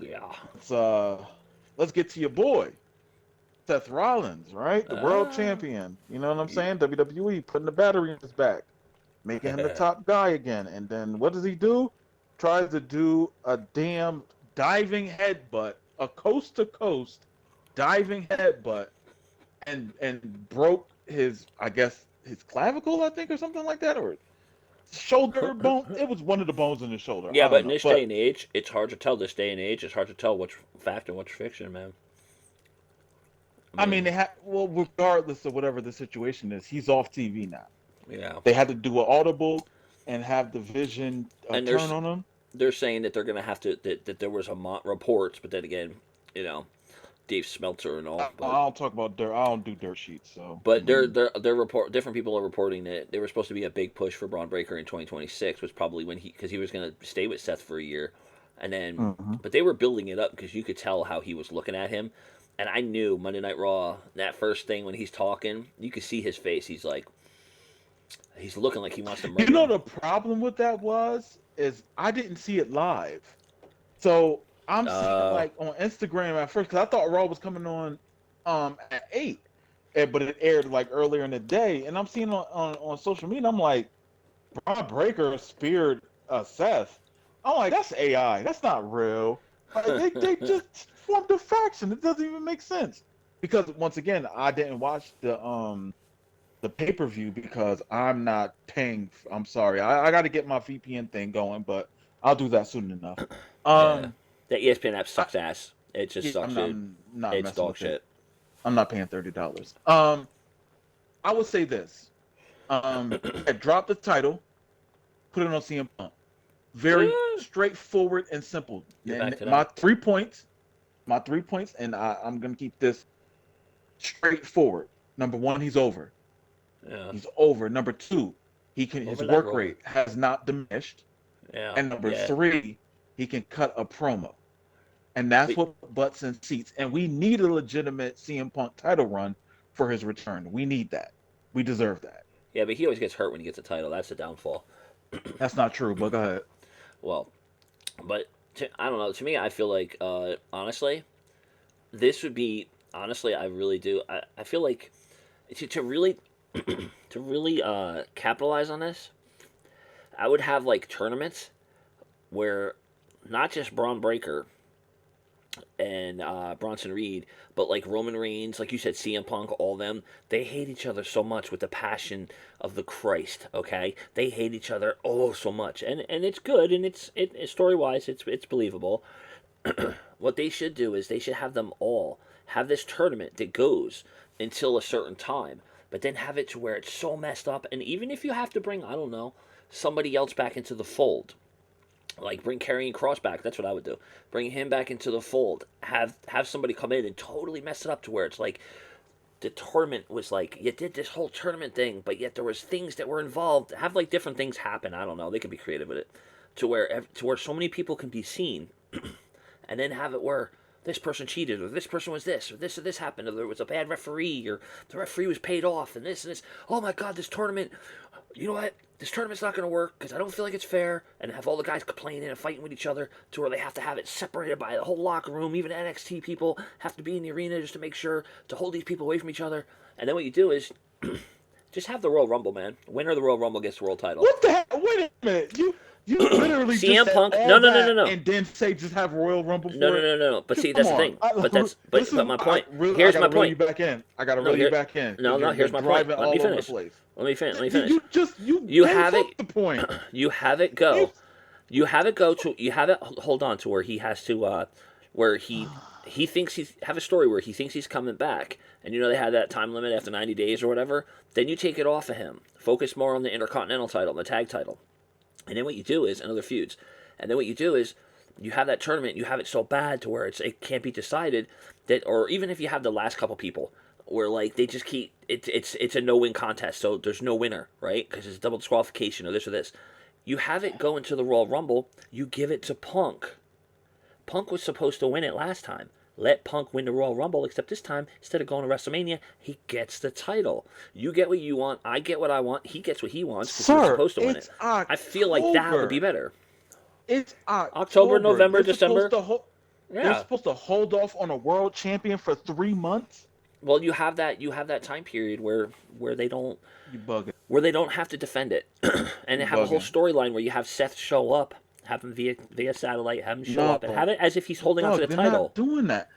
Yeah. Let's let's get to your boy Seth Rollins, right? The world Uh, champion. You know what I'm yeah. saying? WWE putting the battery in his back, making him the top guy again. And then what does he do? Tries to do a damn diving headbutt, a coast to coast diving headbutt, and broke his, I guess, his clavicle, I think, or something like that, or shoulder bone. It was one of the bones in his shoulder. Yeah, I but don't in know, this day but and age, it's hard to tell. This day and age, it's hard to tell what's fact and what's fiction, man. I I mean, mean, they had, well, regardless of whatever the situation is, he's off TV now. yeah. They had to do an audible and have the vision And turn on him. they're saying that they're gonna have to that there was a reports, but then again, you know, Dave Smeltzer and all, I don't talk about dirt. I don't do dirt sheets, so I but mean, they're report different people are reporting that there was supposed to be a big push for Braun Breaker in 2026, was probably when because he was gonna stay with Seth for a year, and then mhm. but they were building it up because you could tell how he was looking at him, and I knew Monday Night Raw that first thing when he's talking, you could see his face. He's like he's looking like he wants to You murder know him. the problem with that was is I didn't see it live, so I'm seeing it Uh, like on Instagram at first because I thought Raw was coming on at 8, but it aired like earlier in the day, and I'm seeing on social media. I'm like, Braun Breaker speared Seth. I'm like, that's AI. That's not real. Like they just formed a faction. It doesn't even make sense. Because once again, I didn't watch the pay-per-view because I'm not paying. I'm sorry. I got to get my VPN thing going, but I'll do that soon enough. yeah, Um, that ESPN app I, sucks ass. It just yeah, sucks, dude. I'm not It's messing dog with it. shit. I'm not paying $30. I would say this. Yeah, drop the title, put it on CM Punk. Very Eh, straightforward and simple. you're And back to that. my 3 points, and I'm gonna keep this straightforward. Number one, he's over. Yeah, He's over. Number two, his over leg work roll. rate has not diminished. Yeah, And number yeah. three, he can cut a promo. And that's But what butts in seats. And we need a legitimate CM Punk title run for his return. We need that. We deserve that. yeah, but he always gets hurt when he gets a title. That's the downfall. That's not true, but go ahead. Well, but I don't know. To me, I feel like honestly, this would be honestly. I really do. I feel like to really to really capitalize on this, I would have like tournaments where not just Braun Breaker and Bronson Reed, but like Roman Reigns, like you said, CM Punk, all them, they hate each other so much with the passion of the Christ. Okay, they hate each other oh so much, and it's good, and it's story wise, it's believable. What they should do is they should have them all have this tournament that goes until a certain time, but then have it to where it's so messed up, and even if you have to bring I don't know somebody else back into the fold, like bring Karrion Cross back. That's what I would do. Bring him back into the fold. Have somebody come in and totally mess it up to where it's like the tournament was like you did this whole tournament thing, but yet there was things that were involved. Have like different things happen. I don't know. They could be creative with it to where so many people can be seen, and then have it where this person cheated or this person was this or this happened or there was a bad referee or the referee was paid off and this. Oh my God, this tournament. You know what? This tournament's not going to work because I don't feel like it's fair, and have all the guys complaining and fighting with each other to where they have to have it separated by the whole locker room. Even NXT people have to be in the arena just to make sure to hold these people away from each other. And then what you do is just have the Royal Rumble, man. Winner of the Royal Rumble gets the world title. What the heck? Wait a minute. You literally just CM said Punk, all no, no, no, no, that no. and then say just have Royal Rumble No, for no, it. no, no, no. But see, Come that's the on. thing. But Listen, my point. I Here's my gotta reel you point. back in. I gotta No, reel you here. back in No, because no. you're Here's my point. driving Let me all over the finish. place. Let me finish. Let me finish. You You gave have up it. the point. You have it You go. You have it go to. You have it hold on to where he has to. Where he thinks he's have a story where he thinks he's coming back, and you know they had that time limit after 90 days or whatever. Then you take it off of him. Focus more on the Intercontinental title, and the tag title, and then what you do is another feuds, and then what you do is you have that tournament. You have it so bad to where it can't be decided that, or even if you have the last couple people where like they just keep it's a no win contest, so there's no winner, right? Because it's double disqualification or this or this. You have it go into the Royal Rumble. You give it to Punk. Punk was supposed to win it last time. Let Punk win the Royal Rumble, except this time, instead of going to WrestleMania, he gets the title. You get what you want, I get what I want, he gets what he wants because he was Sir, supposed to win it. it's I feel like that would be October. better. It's October, October. November, They're supposed December. to hold. They're Yeah. supposed to hold off on a world champion for 3 months. Well, you have that time period where they don't You bugging. where they don't have to defend it, and they You have a whole bugging. storyline where you have Seth show up, have him via satellite, have him show up, and No, have it as if he's holding onto dog, the they're not title. doing that.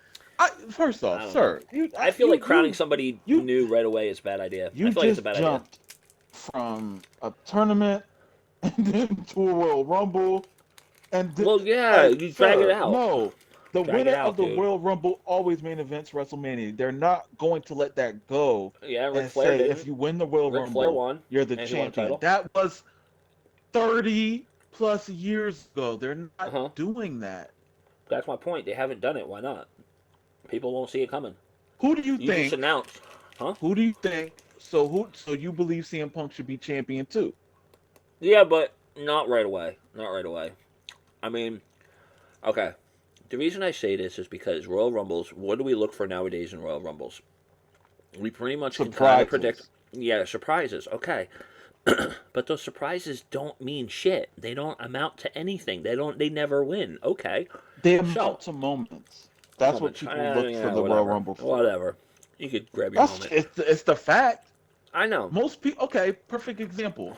First I off, don't know. sir, you, I feel like you, crowning you, somebody you, new right away is a bad idea. I you feel like it's a just bad idea. jumped from a tournament and then to a World Rumble, and Well, yeah, like, you drag it sir, out. no. The Drag it winner of out, the dude. Royal Rumble always main events WrestleMania. They're not going to let that go Yeah, Ric and Flair say if didn't. you win the Royal Ric Flair Rumble, won, you're the and he won a champion. title. That was 30 plus years ago. They're Uh not huh. doing that. That's my point. They haven't done it. Why not? People won't see it coming. Who do you You just think? announced, huh? Who do you think? So you believe CM Punk should be champion too? Yeah, but not right away. Not right away. I mean, okay. The reason I say this is because Royal Rumbles. What do we look for nowadays in Royal Rumbles? We pretty much can kind of predict. Surprises. Yeah, surprises. Okay, but those surprises don't mean shit. They don't amount to anything. They don't. They never win. Okay, They so amount to moments. That's what moments. people look for Yeah, the Royal whatever. Rumble for. Whatever. You could grab your That's moment. it's the fact. I know. Most people. Okay, perfect example.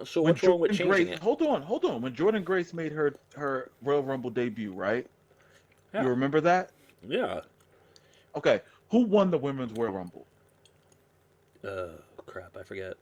So When what's wrong with Jordan changing Grace, it? hold on. When Jordan Grace made her Royal Rumble debut, right? You Yeah. remember that? Yeah. Okay, who won the Women's Royal Rumble? Crap. I forget.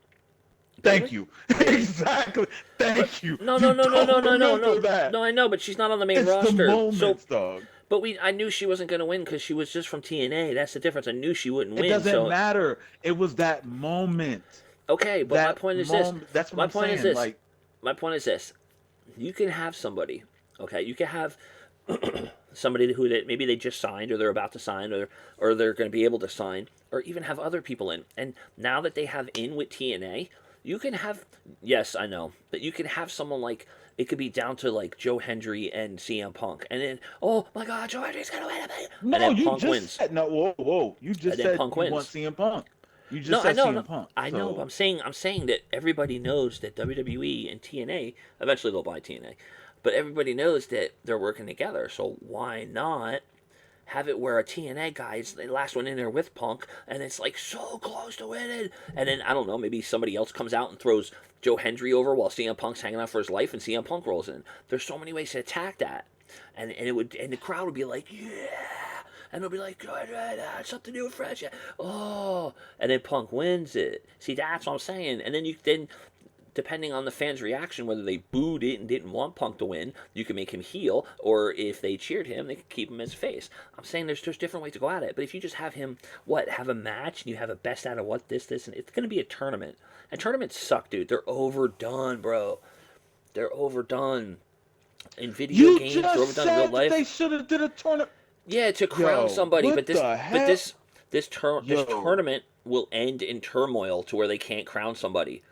Thank Bailey? you. Bailey. Exactly. But Thank you. no, no, You no, no, no, don't no, no, remember no, that. no. I know, but she's not on the main It's the roster. So, moments, dog. but I knew she wasn't going to win because she was just from TNA. That's the difference. I knew she wouldn't It win. doesn't So, matter. It was that moment. okay. But my That point is this. moment. That's what My I'm point is saying. this. Like, My point is this. You can have somebody. Okay, you can have somebody who maybe they just signed or they're about to sign or they're going to be able to sign or even have other people in. And now that they have in with TNA, you can have, yes, I know, but you can have someone like, it could be down to like Joe Hendry and CM Punk, and then, oh my God, Joe Hendry's gonna win, and no, then you Punk just wins, said no. Whoa. You and just then said Punk you want wins. CM Punk. You No, just I said know, CM no, Punk. I know, but So I'm saying that everybody knows that WWE and TNA eventually they'll buy TNA, but everybody knows that they're working together. So why not have it where a TNA guy is the last one in there with Punk, and it's like so close to winning, and then I don't know, maybe somebody else comes out and throws Joe Hendry over while CM Punk's hanging out for his life, and CM Punk rolls in. There's so many ways to attack that, and it would, and the crowd would be like, yeah. And they'll be like, good, something new and fresh. Yeah. Oh, and then Punk wins it. See, that's what I'm saying. And then depending on the fans' reaction, whether they booed it and didn't want Punk to win, you can make him heel, or if they cheered him, they could keep him as face. I'm saying there's different ways to go at it. But if you just have him, have a match and you have a best out of what this, and it's going to be a tournament. And tournaments suck, dude. They're overdone, bro. They're overdone. In video you games, they're just overdone in real said that they life. should have did a tournament. Yeah, to crown Yo, somebody, what the but hell? this Yo, tournament will end in turmoil to where they can't crown somebody,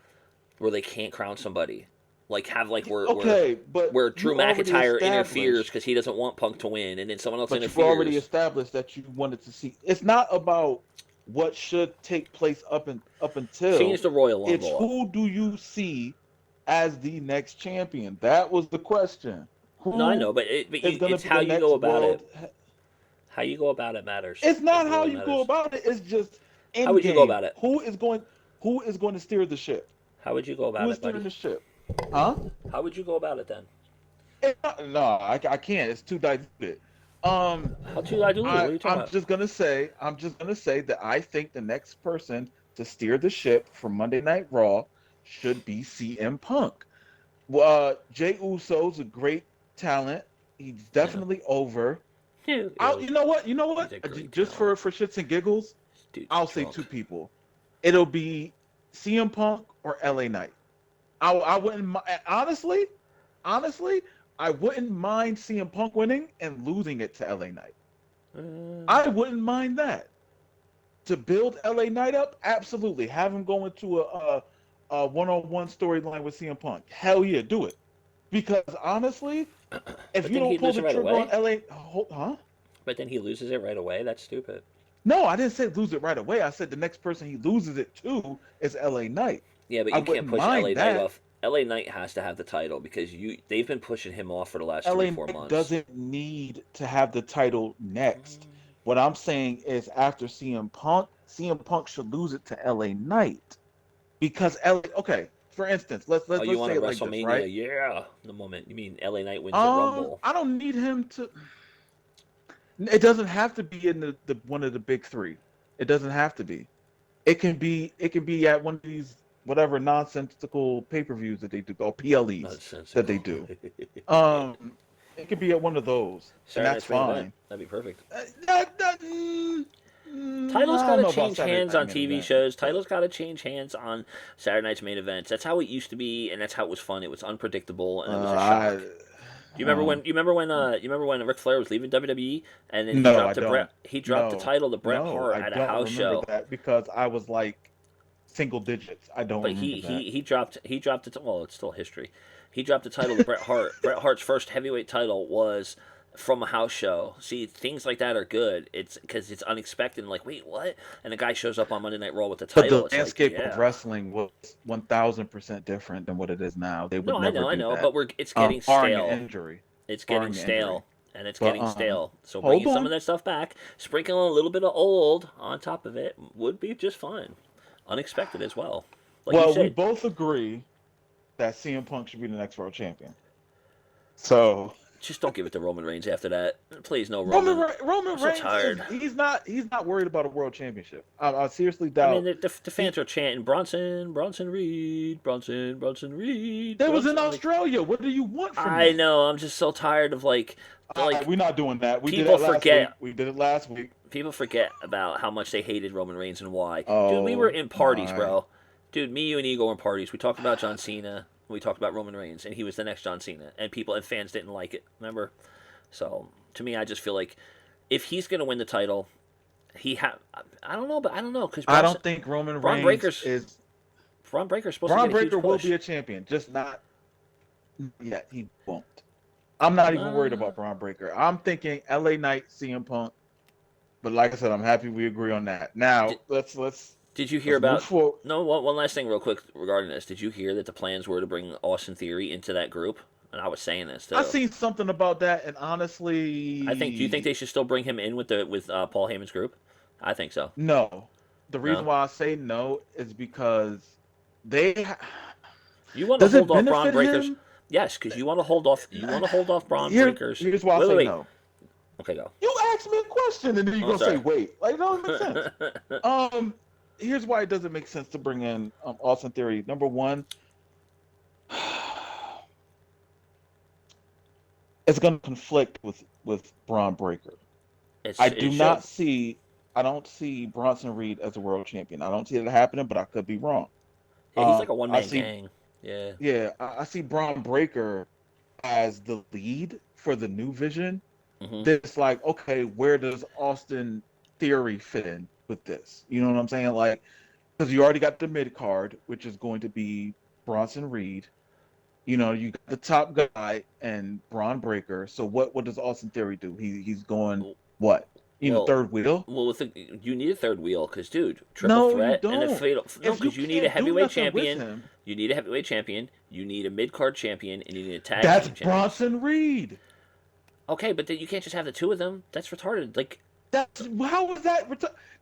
like have like okay, but where you Drew already McIntyre interferes established. because he doesn't want Punk to win, and then someone else But you've already interferes. established that you wanted to see. It's not about what should take place up Change until. the Royal It's Rumble up. who do you see as the next champion? That was the question. No, I know, Who but is going to it's be how the you go next about it. world? How you go about it matters. It's It not how really you go matters. about it. It's just How in would you go game. about it? Who is going to steer the ship? How would you go Who about is it, steering buddy? the ship? Huh? How would you go about it then? No, I can't. It's too diluted. Um, How too I dilute? What I are you talking I'm about? just gonna say that I think the next person to steer the ship for Monday Night Raw should be CM Punk. Jay Uso's a great talent. He's Yeah. definitely over. Really? You know what? You know He's what? a great Just talent. for shits and giggles, This dude's I'll say two drunk. people. It'll be CM Punk or LA Knight. I wouldn't honestly, I wouldn't mind CM Punk winning and losing it to LA Knight. Uh, I wouldn't mind that. To build LA Knight up, absolutely. Have him go into a one-on-one storyline with CM Punk. Hell yeah, do it. Because honestly, if but you then don't he'd pull lose the it right trigger on away. LA, huh? But then he loses it right away. That's stupid. No, I didn't say lose it right away. I said the next person he loses it to is LA Knight. Yeah, but I you can't wouldn't push LA mind Knight that. off. LA Knight has to have the title because they've been pushing him off for the last three LA four Knight months. doesn't need to have the title next. Mm. What I'm saying is after CM Punk should lose it to LA Knight because LA. Okay, for instance, let's Oh, let's you let's want say a it like this, right? WrestleMania? Yeah, the moment you mean LA Knight wins the Rumble. I don't need him to. It doesn't have to be in the one of the big three. It doesn't have to be. It can be at one of these whatever nonsensical pay-per-views that they do or PLEs that they Nonsensical. do. Um, it could be at one of those, and Saturday that's Night's main event. fine. That'd be perfect. Titles I got don't to know about change Saturday hands Night on Main TV Event, shows. but Titles got to change hands on Saturday Night's main events. That's how it used to be, and that's how it was fun. It was unpredictable, and it was a I shock. Do you remember when? You remember when Ric Flair was leaving WWE, and then no, I don't. He dropped the No, title to Bret no, Hart I at a don't house remember show. that because I was like single digits. I don't But remember that. he dropped it. Well, it's still history. He dropped the title to Bret Hart. Bret Hart's first heavyweight title was from a house show. See, things like that are good. It's because it's unexpected. And like, wait, what? And the guy shows up on Monday Night Raw with the But the title. It's like, landscape of yeah. wrestling was 1000% different than what it is now. They would No, never I do know. that, But it's getting barring an stale. injury. It's getting Barring an injury. stale. And it's But getting stale. So hold bringing some of on. that stuff back, sprinkling a little bit of old on top of it would be just fine. Unexpected as well. Like you Well, we said, both agree that CM Punk should be the next world champion. So just don't give it to Roman Reigns after that. Please, no Roman. I'm Roman so Reigns is tired. he's not worried about a world championship. I seriously I mean, doubt the he. fans are chanting Bronson Reed, Bronson Reed, That was in Bronson. Like, Australia. What do you want from I me? know. I'm just so tired of We're not doing that. We did people that last week. forget. We did it last week. People forget about how much they hated Roman Reigns and why. Dude, we were Oh in parties, my. bro. Dude, me, you, and Eagle were in parties. We talked about John Cena. We talked about Roman Reigns, and he was the next John Cena. And people and fans didn't like it. Remember? So to me, I just feel like if he's gonna win the title, I don't know, but I don't know because I don't think Roman Braun Reigns Breaker's is. Braun Breaker's supposed to Braun get a huge Breaker will push. be a champion, just not yet. He won't. I'm not even worried Uh, about Braun Breaker. I'm thinking LA Knight, CM Punk. But like I said, I'm happy we agree on that. Now did, let's did you hear let's move about? forward. No, one last thing, real quick regarding this. Did you hear that the plans were to bring Austin Theory into that group? And I was saying this I too. seen something about that, and I think. Do you think honestly, they should still bring him in with Paul Heyman's group? I think so. no. The No. reason why I say no is because they You want to does hold it off Braun benefit Breakers? him? Yes, because you want to hold off. You want to hold off Braun Breakers. Here's why I say Wait. no. Okay, go. You asked me a question, and then you're Oh, gonna say sorry. wait. Like, it doesn't make sense. Here's why it doesn't make sense to bring in Austin Theory. Number one, it's going to conflict with Braun Breaker. It should. I don't see Bronson Reed as a world champion. I don't see it happening, but I could be wrong. Yeah, he's like a one I man see, gang. Yeah. yeah, I see Braun Breaker as the lead for the new vision. Hmm. That's like, okay, where does Austin Theory fit in with this? You know what I'm saying? Like, because you already got the mid card, which is going to be Bronson Reed. You know, you got the top guy and Braun Breaker. So what does Austin Theory do? He's going what? Well, Third wheel? you need a third wheel because, dude, triple No, you threat and a don't. fatal. No, If you because you need a can't do heavyweight nothing with champion. him, You need a heavyweight champion. You need a mid card champion, and you need a tag that's team champions. Bronson Reed. Okay, but then you can't just have the two of them. That's retarded. Like, That's how is that?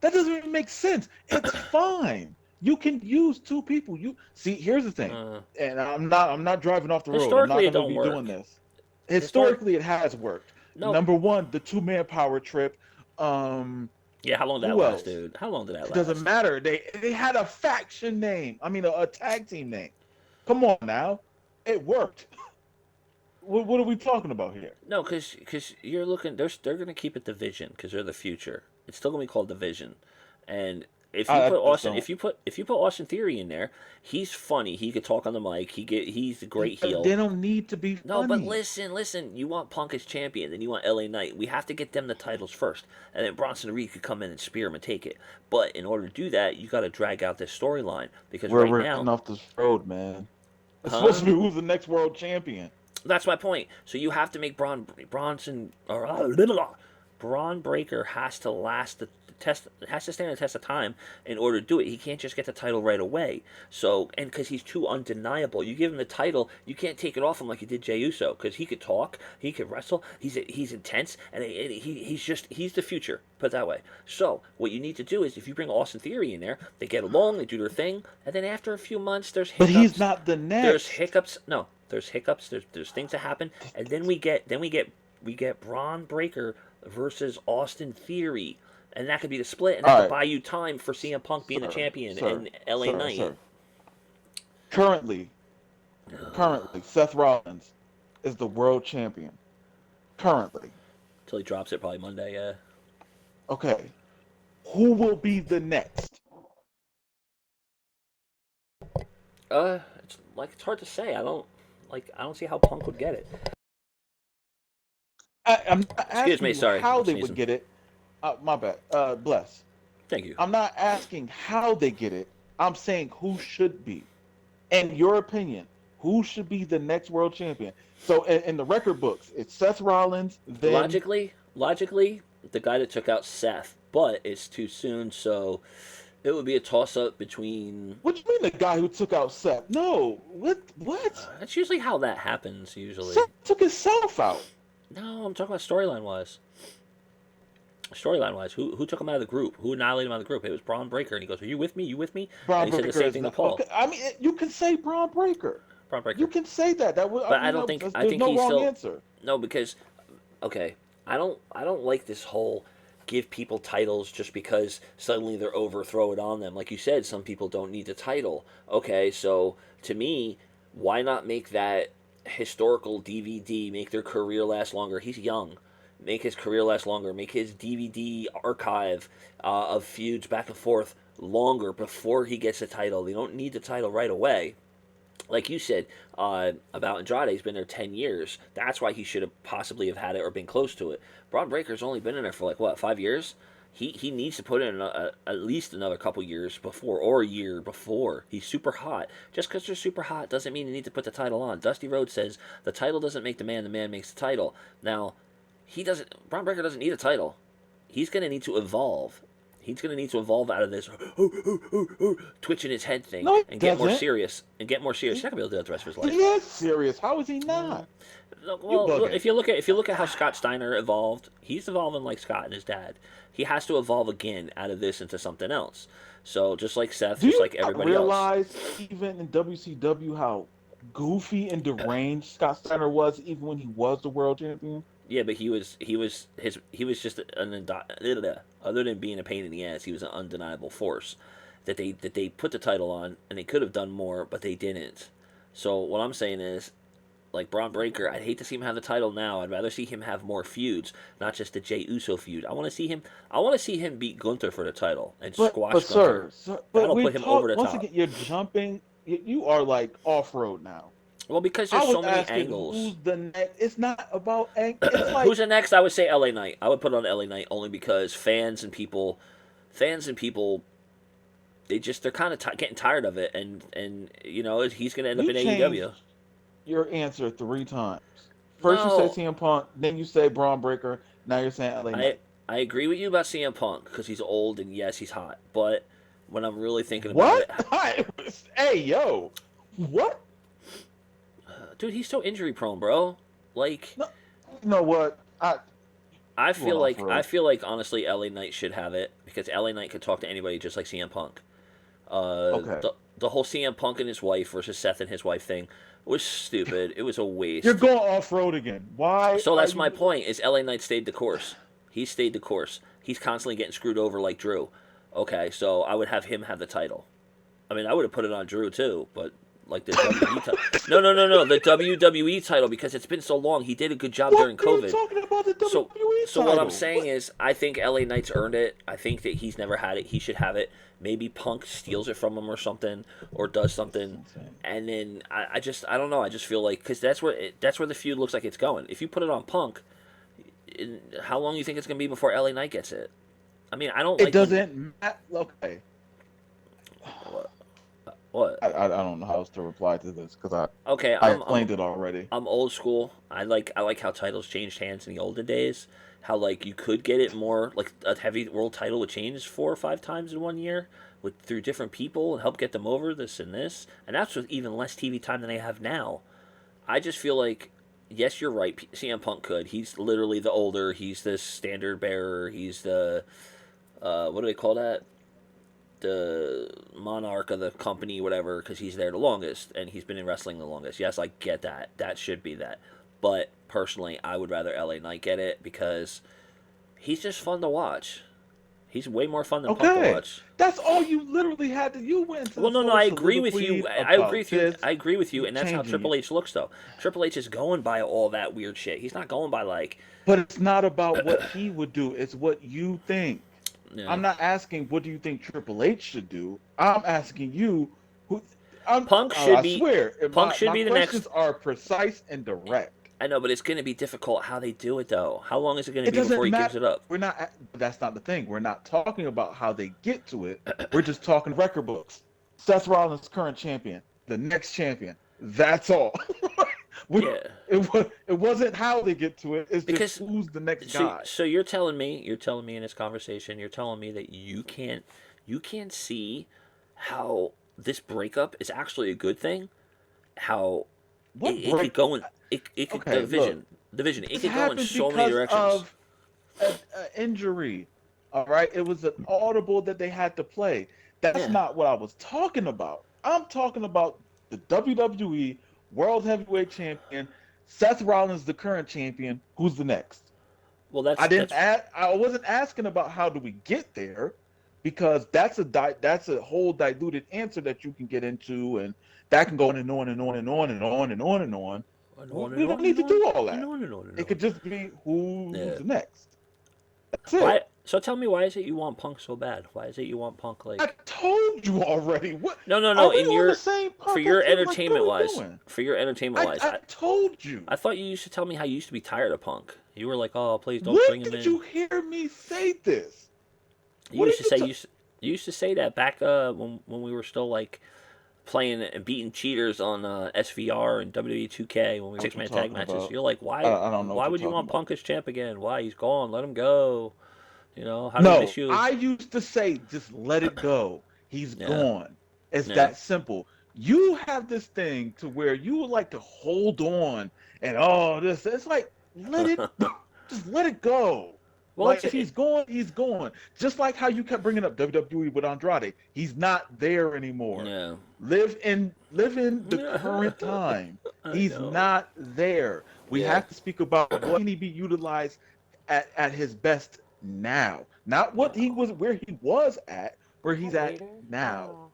That doesn't even make sense. It's fine. You can use two people. You see. Here's the thing, uh, and I'm not driving off the road. I'm not historically, it going to don't be doing work. this. Historic. Historically, it has worked. No. Number one, the two-man power trip. Um, Yeah, how long did that who last, else? dude? How long did that It doesn't last? matter. They had a faction name. I mean, a tag team name. Come on now, it worked. What are we talking about here? No, because you're looking. They're gonna keep it division because they're the future. It's still gonna be called division, and I just don't. If you put Austin Theory in there, he's funny. He could talk on the mic. He's a great heel. They don't need to be No, but funny. listen. You want Punk as champion, then you want LA Knight. We have to get them the titles first, and then Bronson Reed could come in and spear him and take it. But in order to do that, you got to drag out this storyline because right We're now, getting off this road, man. It's supposed huh? to be who's the next world champion. That's my point. So you have to make Bronson or blah, blah, blah. Braun Breaker has to last the test, has to stand the test of time in order to do it. He can't just get the title right away. So, and because he's too undeniable, you give him the title, you can't take it off him like you did Jey Uso, because he could talk, he could wrestle, he's intense, and he's the future. Put it that way. So, what you need to do is, if you bring Austin Theory in there, they get along, they do their thing, and then after a few months, there's But he's hiccups. not the There's next. hiccups. No, there's hiccups. There's things that happen, and then we get Braun Breaker versus Austin Theory, and that could be the split, and that All could right, buy you time for CM Punk being the sir, champion sir, and LA sir, Knight sir. Currently, Seth Rollins is the world champion. Currently, until he drops it probably Monday. Yeah. okay. Who will be the next? It's hard to say. I don't see how Punk would get it. I'm not Excuse asking me, you sorry, how I'm they would sneezing. get it. My bad. Bless. Thank you. I'm not asking how they get it. I'm saying who should be. In your opinion, who should be the next world champion? So in the record books, it's Seth Rollins, then Logically, the guy that took out Seth, but it's too soon, so it would be a toss up between. what do you mean the guy who took out Seth? No, what? That's usually how that happens. Usually, Seth took himself out. no, I'm talking about storyline wise. Storyline wise, who took him out of the group? Who annihilated him out of the group? It was Braun Breaker, and he goes, "Are you with me? You with me?" And Braun he said the Breaker same is thing to not Paul. okay. I mean, you can say Braun Breaker. Braun You Breaker, can say that. That would. but I don't think I there's think no he's wrong still answer. no because okay, I don't like this whole give people titles just because suddenly they're over, throw it on them. Like you said, some people don't need the title. Okay, so to me, why not make that historical DVD make their career last longer? He's young. Make his career last longer. Make his DVD archive of feuds back and forth longer before he gets the title. They don't need the title right away, like you said about Andrade. He's been there 10 years. That's why he should have possibly have had it or been close to it. Braun Breaker's only been in there for like, what, 5 years? He needs to put in at least another couple years before, or a year before. He's super hot. Just because they're super hot doesn't mean you need to put the title on. Dusty Rhodes says the title doesn't make the man makes the title. Now, Braun Breaker doesn't need a title. He's going to need to evolve. He's going to need to evolve out of this twitching his head thing No, he and get more doesn't. serious. He's not going to be able to do that the rest of his He life. is serious. How is he not? You Well, bugging. if you look at how Scott Steiner evolved, he's evolving like Scott and his dad. He has to evolve again out of this into something else. So just like Seth, Do just you like not everybody else. realize, even in WCW, how goofy and deranged Scott Steiner was, even when he was the world champion? Yeah, but he was just other than being a pain in the ass, he was an undeniable force that they put the title on, and they could have done more, but they didn't. So what I'm saying is, like Braun Breaker, I'd hate to see him have the title now. I'd rather see him have more feuds, not just the Jey Uso feud. I want to see him. I want to see him beat Gunther for the title and But squash Gunther. sir, but That'll we put him over talk the once top. again. You're jumping. You are like off road now. Well, because I there's was so many asking angles. who's the next. It's not about. It's like Who's the next? I would say LA Knight. I would put on LA Knight only because fans and people, they're kind of getting tired of it, and he's gonna end up you in AEW. changed your answer 3 times. First you say No, CM Punk, then you say Braun Breaker. Now you're saying LA I Knight. I agree with you about CM Punk because he's old and yes, he's hot. But when I'm really thinking about What? it, Hey yo, what? dude, he's so injury prone, bro. Like No, you know what? I Going feel off like road. honestly, LA Knight should have it because LA Knight could talk to anybody just like CM Punk. Okay, The whole CM Punk and his wife versus Seth and his wife thing was stupid. It was a you're waste. going off road again. Why So are that's my you? point. Is LA Knight stayed the course? He stayed the course. He's constantly getting screwed over like Drew. Okay, so I would have him have the title. I mean, I would have put it on Drew too, but like the WWE title. No, the WWE title because it's been so long. He did a good job Why during are you COVID. talking about the So, WWE so what I'm title? saying is, I think LA Knight's earned it. I think that he's never had it. He should have it. Maybe Punk steals it from him or something, or does something, and then I don't know. I just feel like because that's where the feud looks like it's going. If you put it on Punk, how long do you think it's gonna be before LA Knight gets it? I mean, I don't It like when doesn't matter. Okay. What? I don't know how else to reply to this because Okay, I I'm explained it already. I'm old school. I like how titles changed hands in the olden days. How like you could get it more like a heavy world title would change 4 or 5 times in one year with through different people and help get them over this and this. And that's with even less TV time than they have now. I just feel like yes, you're right. CM Punk could. He's literally the older. He's the standard bearer. He's the what do they call that? The monarch of the company, whatever, because he's there the longest and he's been in wrestling the longest. Yes, I get that. That should be that. But personally, I would rather LA Knight get it because he's just fun to watch. He's way more fun than Punk to Okay, watch. that's all you literally had to. You went to Well, the no, no, full I agree with you. soliloquy I agree about with you. this I agree with you, and that's how changing Triple it, H looks, though. Triple H is going by all that weird shit. He's not going by like, but it's not about what he would do. It's what you think. you know, I'm not asking what do you think Triple H should do. I'm asking you who. Punk should I be, swear, Punk should my be the next. questions are precise and direct. I know, but it's going to be difficult how they do it, though. How long is it going to It be before doesn't he gives matter. it up? We're not. That's not the thing. We're not talking about how they get to it. We're just talking record books. Seth Rollins, current champion. The next champion. That's all. we, Yeah, it wasn't how they get to it. It's just because who's the next so guy. so you're telling me in this conversation, you're telling me that you can't see how this breakup is actually a good thing. How What it break? could go in it could Okay, look. the vision it This could go in happened so many because directions. of an injury. All right, it was an audible that they had to play. That's Yeah. not what I was talking about. I'm talking about the WWE World Heavyweight Champion, Seth Rollins, the current champion. Who's the next? Well, that's I wasn't asking about how do we get there, because that's a whole diluted answer that you can get into, and that can go on and on and on and on and on and on and on. and We, on and we don't on need and to on do all and that. on and on and It on. could just be who's Yeah. the next. That's Why? it. So tell me, why is it you want Punk so bad? Why is it you want Punk I like? told you already. What No, no, are no. we In on the your same for your podcast? Like, what are entertainment we wise, doing? for your entertainment wise, I told you. I thought you used to tell me how you used to be tired of Punk. You were like, oh, please don't When bring him did in. you hear me say this? You What used are to you? say you used to say that back when we were still like playing and beating cheaters on SVR and WWE 2K when we were What six you're man tag talking matches. about? You're like, why I don't know what why you're would you talking want about. Punk as champ again? Why, he's gone? Let him go. You know, how do we miss No, you? I used to say just let it go. He's Yeah, gone. It's yeah. that simple. You have this thing to where you would like to hold on and oh this. It's like let it just let it go. Well, Like it's if he's gone, he's gone. Just like how you kept bringing up WWE with Andrade, he's not there anymore. yeah. Live in the current time. I He's know. not there. We Yeah. have to speak about what can he be utilized at his best now, not what he was where he was at, where he's at now.